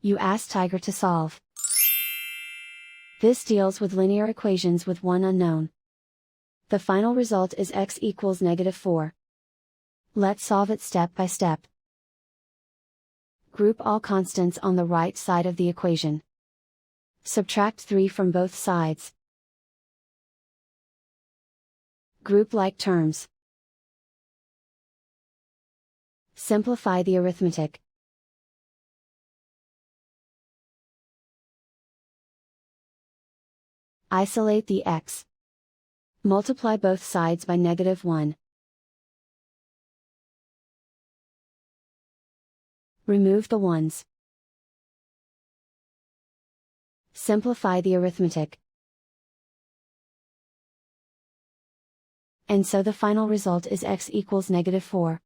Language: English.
You ask Tiger to solve. This deals with linear equations with one unknown. The final result is x equals -4. Let's solve it step by step. Group all constants on the right side of the equation. Subtract 3 from both sides. Group like terms. Simplify the arithmetic. Isolate the x. Multiply both sides by -1. Remove the ones. Simplify the arithmetic. And so the final result is x equals -4.